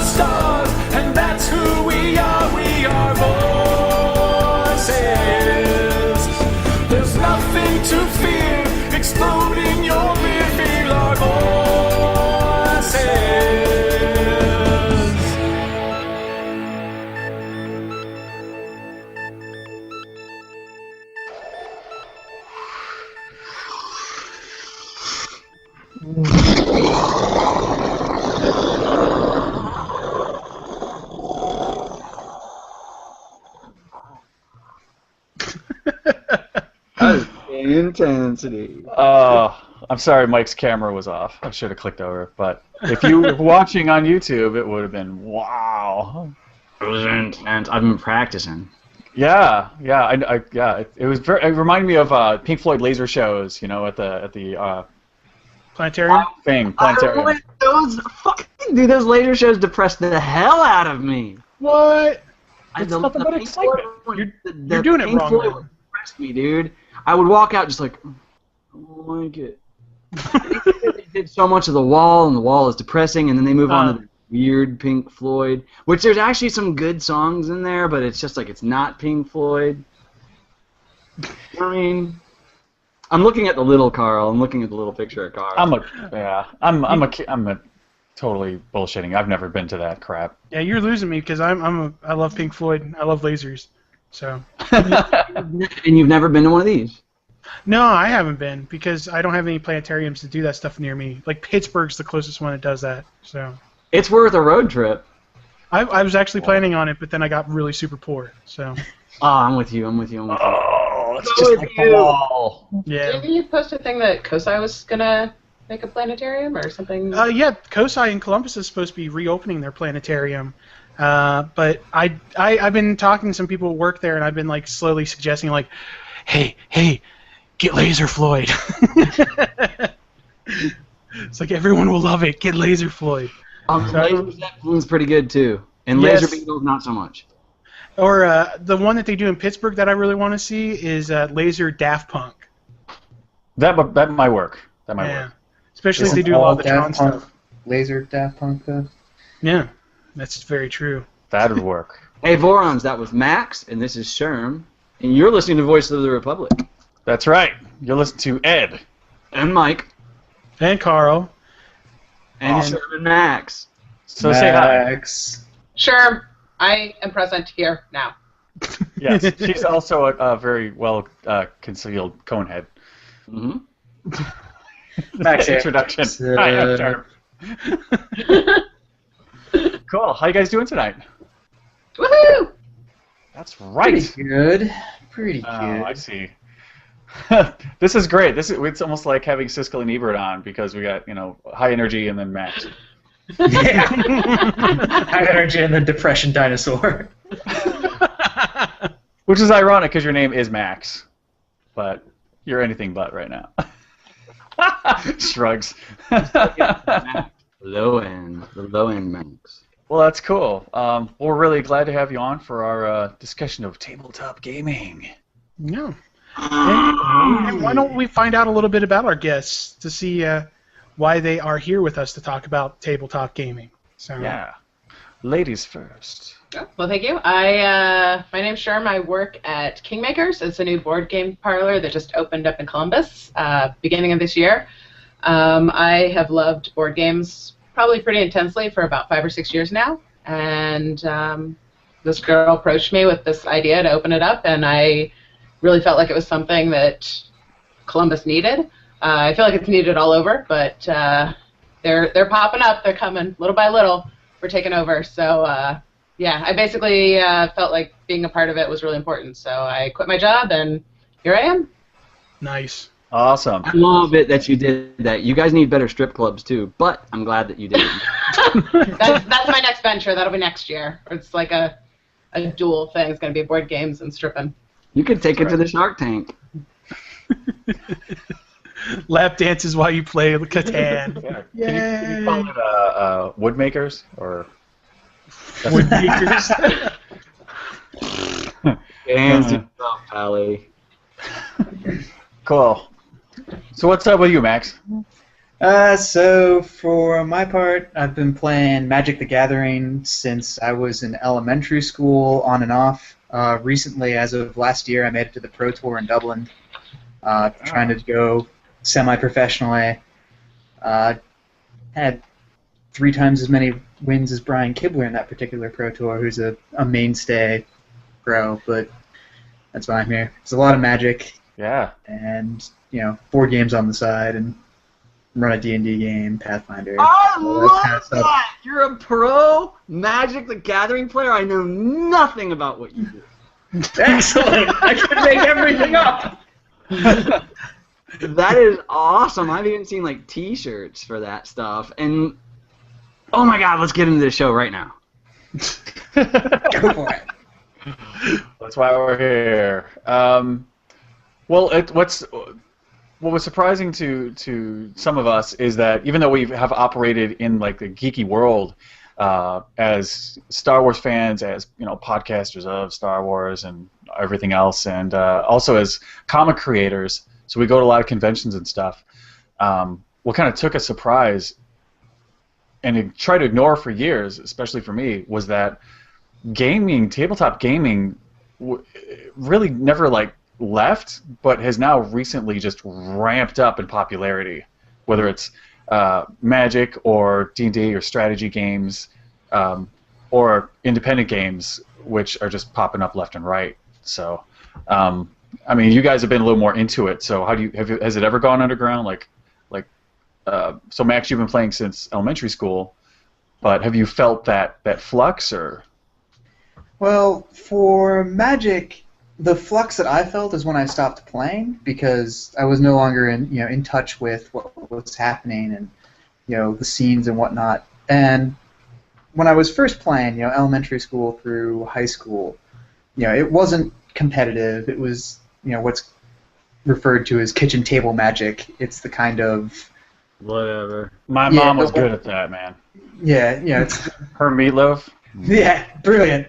stars, and that's who we are. We are voices. There's nothing to fear. Explode in your rear. Feel our voices. Intensity. I'm sorry, Mike's camera was off. I should have clicked over. But if you were watching on YouTube, it would have been wow. It was intense. I've been practicing. Yeah. It was very. It reminded me of Pink Floyd laser shows. You know, at the Planetarium? Planetarium. Those laser shows depressed the hell out of me. What? It's nothing but excitement. You're doing it wrong, Floyd man. depressed me, dude. I would walk out just like, I don't like it. They did so much of the wall, and the wall is depressing, and then they move on to the weird Pink Floyd, which there's actually some good songs in there, but it's just like it's not Pink Floyd. I mean, I'm looking at the little Carl. I'm looking at the little picture of Carl. I'm totally bullshitting. I've never been to that crap. Yeah, you're losing me because I love Pink Floyd. I love lasers. So. And you've never been to one of these? No, I haven't been because I don't have any planetariums to do that stuff near me. Like Pittsburgh's the closest one that does that. So. It's worth a road trip. I was actually planning on it, but then I got really super poor. So. Oh, I'm with you. Oh, it's just like the wall. Yeah. Didn't you post a thing that COSI was gonna make a planetarium or something? Yeah, COSI in Columbus is supposed to be reopening their planetarium. But I've been talking to some people who work there, and I've been like slowly suggesting like, hey, get Laser Floyd. It's like everyone will love it. Get Laser Floyd. Laser Zeppelin's pretty good too, and Yes. Laser Beetle's not so much. Or the one that they do in Pittsburgh that I really want to see is Laser Daft Punk. That might work. That might work. Especially if they do a lot of the Tron Daft Punk, stuff. Laser Daft Punk though. Yeah, that's very true. That would work. Hey, Vorons, that was Max, and this is Sherm, and you're listening to Voice of the Republic. That's right. You're listening to Ed. And Mike. And Carl. And Sherman Max. So say hi. Max. Sure, I am present here now. Yes, she's also a very well concealed conehead. Mm-hmm. Max introduction. Hi, I'm Sharp. Cool. How you guys doing tonight? Woohoo! That's right. Pretty good. Pretty good. Oh, I see. This is great. It's almost like having Siskel and Ebert on because we got high energy and then Max. Yeah. High energy and then depression dinosaur. Which is ironic because your name is Max, but you're anything but right now. Shrugs. Low end. The low end Max. Well, that's cool. We're really glad to have you on for our discussion of tabletop gaming. Yeah. And why don't we find out a little bit about our guests to see why they are here with us to talk about tabletop gaming? So. Yeah. Ladies first. Oh, well, thank you. My name's Sherm. I work at Kingmakers. It's a new board game parlor that just opened up in Columbus, beginning of this year. I have loved board games probably pretty intensely for about 5 or 6 years now, and this girl approached me with this idea to open it up, and I really felt like it was something that Columbus needed. I feel like it's needed all over, but they're popping up. They're coming little by little. We're taking over. So yeah, I basically felt like being a part of it was really important. So I quit my job, and here I am. Nice. Awesome. I love it that you did that. You guys need better strip clubs too, but I'm glad that you did it. That's my next venture. That'll be next year. It's like a dual thing. It's going to be board games and stripping. You could take it to the Shark Tank. Lap dances while you play Catan. Yeah. Can you call it woodmakers or Woodmakers? Hands yourself, Pally. Cool. So what's up with you, Max? So for my part, I've been playing Magic the Gathering since I was in elementary school, on and off. Recently, as of last year, I made it to the Pro Tour in Dublin, trying to go semi-professionally. Had 3 times as many wins as Brian Kibler in that particular Pro Tour, who's a mainstay pro, but that's why I'm here. It's a lot of Magic, Yeah. and board games on the side, and run a D&D game, Pathfinder. I all love kind of stuff. that! You're a pro Magic the Gathering player? I know nothing about what you do. Excellent! I could make everything up! That is awesome. I've even seen like T-shirts for that stuff. And oh my God, let's get into this show right now. Go for it. That's why we're here. Well, what was surprising to some of us is that even though we have operated in like the geeky world as Star Wars fans, as podcasters of Star Wars and everything else, and also as comic creators, so we go to a lot of conventions and stuff. What kind of took a surprise and tried to ignore for years, especially for me, was that tabletop gaming, really never like left, but has now recently just ramped up in popularity, whether it's Magic or D&D or strategy games or independent games, which are just popping up left and right. So, I mean, you guys have been a little more into it. So, has it ever gone underground? So Max, you've been playing since elementary school, but have you felt that flux or? Well, for Magic, the flux that I felt is when I stopped playing, because I was no longer in touch with what was happening and the scenes and whatnot. And when I was first playing, elementary school through high school, it wasn't competitive. It was what's referred to as kitchen table Magic. It's the kind of Whatever. My mom was good at that, man. Yeah, it's Her meatloaf. yeah, brilliant.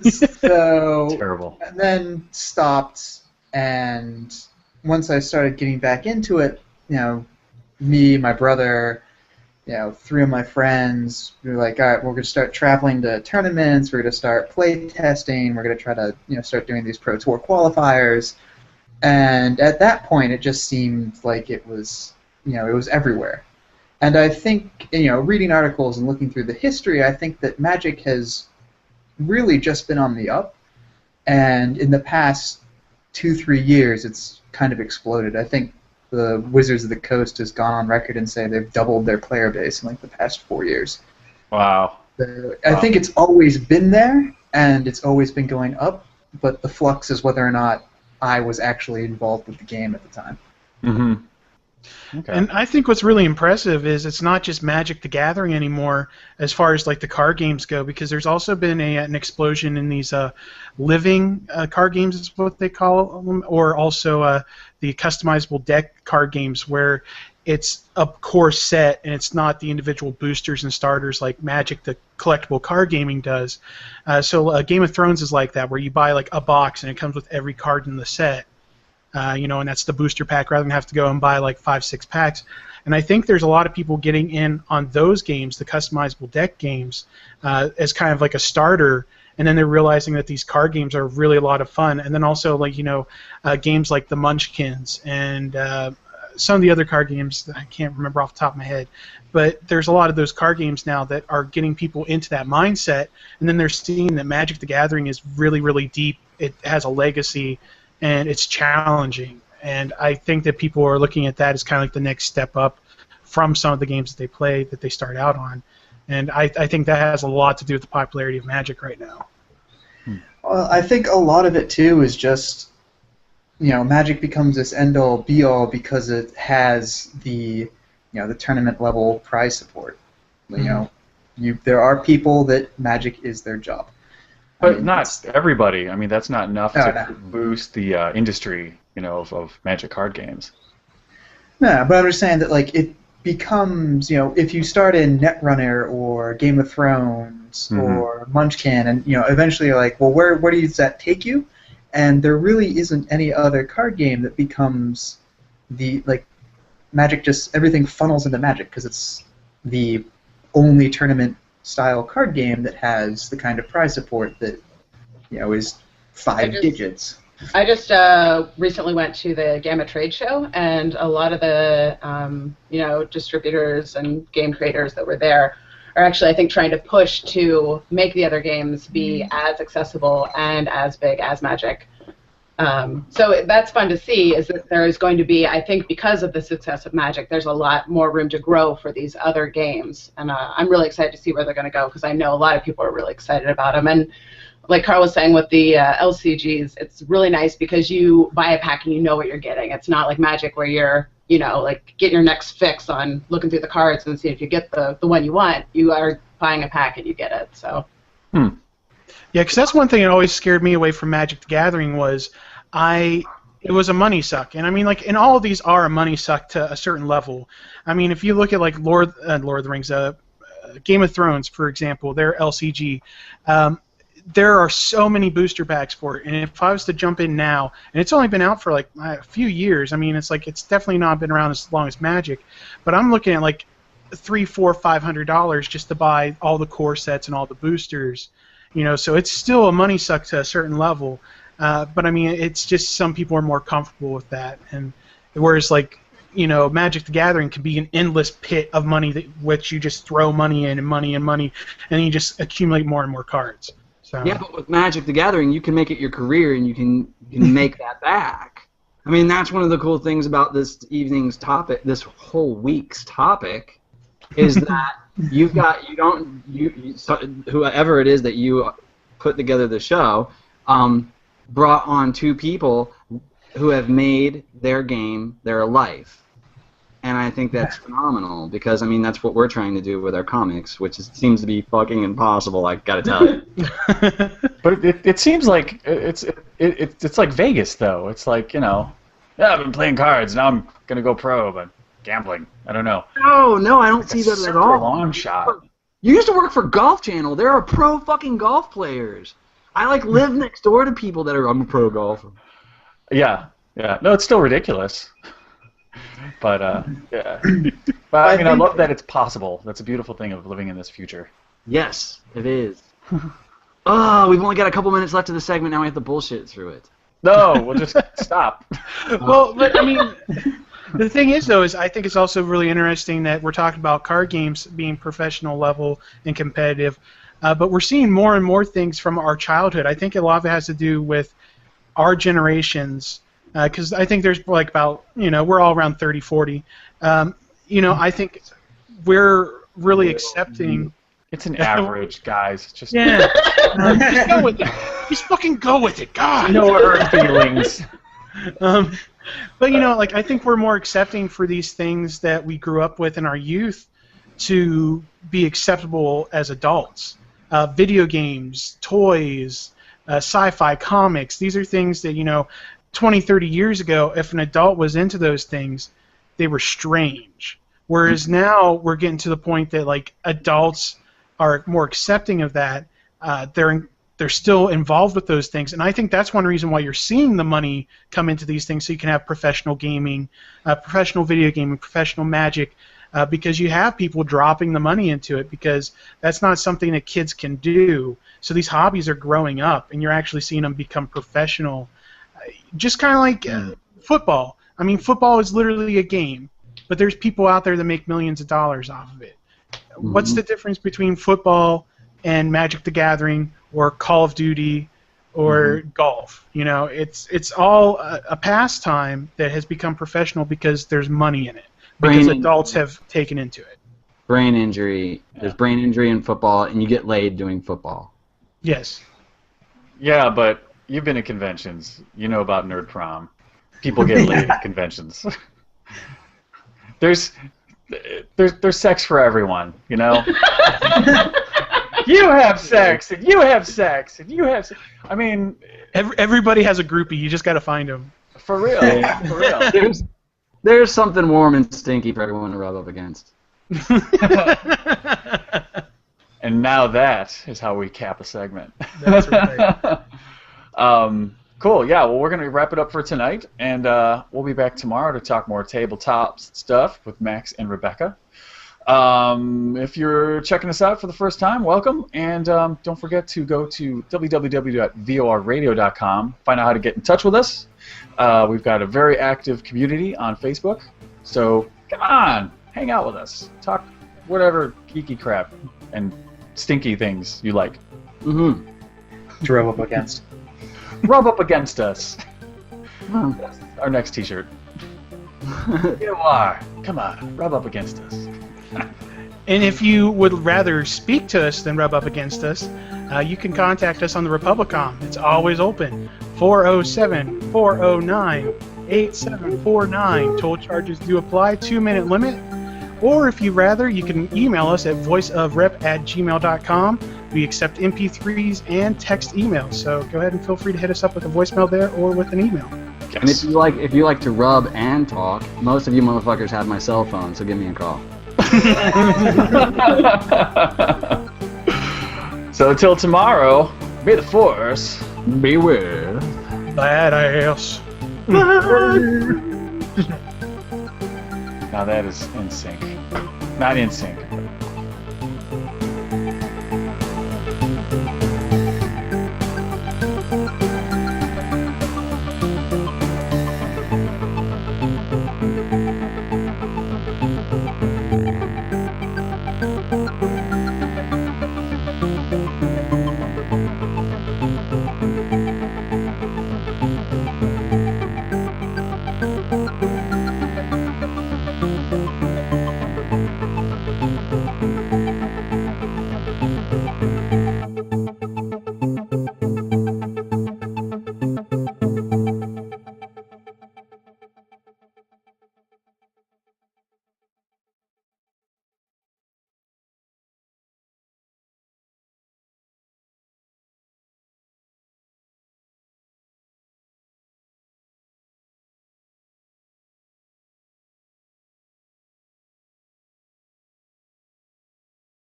So Terrible. and then stopped, and once I started getting back into it, me, my brother, 3 of my friends, we were like, all right, we're going to start traveling to tournaments, we're going to start play testing, we're going to try to start doing these Pro Tour qualifiers, and at that point it just seemed like it was it was everywhere. And I think reading articles and looking through the history, I think that Magic has really just been on the up, and in the past 2-3 years it's kind of exploded. I think the Wizards of the Coast has gone on record and say they've doubled their player base in like the past 4 years. Wow. I think it's always been there and it's always been going up, but the flux is whether or not I was actually involved with the game at the time. Mm-hmm. Okay. And I think what's really impressive is it's not just Magic the Gathering anymore as far as like the card games go, because there's also been an explosion in these living card games is what they call them, or also the customizable deck card games where it's a core set and it's not the individual boosters and starters like Magic the collectible card gaming does. So Game of Thrones is like that, where you buy like a box and it comes with every card in the set. And that's the booster pack rather than have to go and buy like 5-6 packs. And I think there's a lot of people getting in on those games, the customizable deck games, as kind of like a starter, and then they're realizing that these card games are really a lot of fun. And then also like games like the Munchkins and some of the other card games that I can't remember off the top of my head. But there's a lot of those card games now that are getting people into that mindset, and then they're seeing that Magic the Gathering is really, really deep. It has a legacy, and it's challenging, and I think that people are looking at that as kind of like the next step up from some of the games that they play that they start out on, and I think that has a lot to do with the popularity of Magic right now. Well, I think a lot of it too is just Magic becomes this end-all be-all because it has the the tournament level prize support. There are people that Magic is their job. But not everybody. I mean, that's not enough to boost the industry, of Magic card games. No, but I'm just saying that it becomes, if you start in Netrunner or Game of Thrones or Munchkin, and eventually you're like, well, where does that take you? And there really isn't any other card game that becomes the Magic just everything funnels into Magic because it's the only tournament-style card game that has the kind of prize support that is 5 digits. I just recently went to the Gamma Trade Show, and a lot of the distributors and game creators that were there are actually, I think, trying to push to make the other games be as accessible and as big as Magic. So that's fun to see, is that there is going to be, I think, because of the success of Magic, there's a lot more room to grow for these other games. And I'm really excited to see where they're going to go, because I know a lot of people are really excited about them. And like Carl was saying with the LCGs, it's really nice because you buy a pack and you know what you're getting. It's not like Magic where you're, like getting your next fix on looking through the cards and see if you get the one you want. You are buying a pack and you get it. So. Yeah, because that's one thing that always scared me away from Magic the Gathering was it was a money suck. And I mean, like, and all of these are a money suck to a certain level. I mean, if you look at like Lord of the Rings, Game of Thrones, for example, their LCG, there are so many booster packs for it, and if I was to jump in now, and it's only been out for like a few years, I mean, it's definitely not been around as long as Magic, but I'm looking at like $300, $400, $500 just to buy all the core sets and all the boosters, so it's still a money suck to a certain level, but I mean, it's just some people are more comfortable with that, and whereas like, Magic the Gathering can be an endless pit of money which you just throw money in and money and money, and you just accumulate more and more cards. So. Yeah, but with Magic the Gathering, you can make it your career, and you can make that back. I mean, that's one of the cool things about this evening's topic, this whole week's topic, is that whoever it is that you put together the show, brought on 2 people who have made their game their life. And I think that's phenomenal because, I mean, that's what we're trying to do with our comics, which seems to be fucking impossible, I gotta tell you. But it seems like it's like Vegas, though. It's like, I've been playing cards, now I'm going to go pro, but gambling, I don't know. No, I don't see that at all. A long shot. You used to work for Golf Channel. There are pro fucking golf players. I live next door to people that I'm a pro golfer. Yeah. No, it's still ridiculous. But, yeah. But, I mean, I love that it's possible. That's a beautiful thing of living in this future. Yes, it is. Oh, we've only got a couple minutes left of the segment. Now we have to bullshit through it. No, we'll just stop. Well, but, I mean, the thing is, though, is I think it's also really interesting that we're talking about card games being professional level and competitive, but we're seeing more and more things from our childhood. I think a lot of it has to do with our generations. Because I think there's like about, we're all around 30, 40. I think we're really accepting. It's an average, guys. Just just go with it. Just fucking go with it, God. No hurt feelings. But I think we're more accepting for these things that we grew up with in our youth to be acceptable as adults. Video games, toys, sci-fi comics. These are things that 20, 30 years ago, if an adult was into those things, they were strange. Whereas now we're getting to the point that like adults are more accepting of that. They're still involved with those things, and I think that's one reason why you're seeing the money come into these things, so you can have professional gaming, professional video gaming, professional Magic, because you have people dropping the money into it because that's not something that kids can do. So these hobbies are growing up, and you're actually seeing them become professional. Just kind of like football. I mean, football is literally a game, but there's people out there that make millions of dollars off of it. Mm-hmm. What's the difference between football and Magic the Gathering or Call of Duty or golf? It's all a pastime that has become professional because there's money in it, because adults have taken into it. Brain injury. There's brain injury in football, and you get laid doing football. Yes. Yeah, but you've been at conventions. You know about Nerd Prom. People get laid at conventions. There's sex for everyone, You have sex, and you have sex, and you have sex. I mean... Everybody has a groupie. You just got to find them. For real. For real. There's something warm and stinky for everyone to rub up against. And now that is how we cap a segment. That's right. Cool. Yeah. Well, we're gonna wrap it up for tonight, and we'll be back tomorrow to talk more tabletop stuff with Max and Rebekah. If you're checking us out for the first time, welcome, and don't forget to go to www.vorradio.com. Find out how to get in touch with us. We've got a very active community on Facebook, so come on, hang out with us. Talk whatever geeky crap and stinky things you like. Mm-hmm. Drove up against. Rub up against us. That's our next T-shirt. You are. Come on, rub up against us. And if you would rather speak to us than rub up against us, you can contact us on the Republicom. It's always open. 407-409-8749. Toll charges do apply. 2-minute limit. Or if you rather, you can email us at voiceofrep@gmail.com. We accept MP3s and text emails, so go ahead and feel free to hit us up with a voicemail there or with an email. Yes. And if you like to rub and talk, most of you motherfuckers have my cell phone, so give me a call. So until tomorrow, may the force Be with. Badass. Now that is in sync. Not in sync.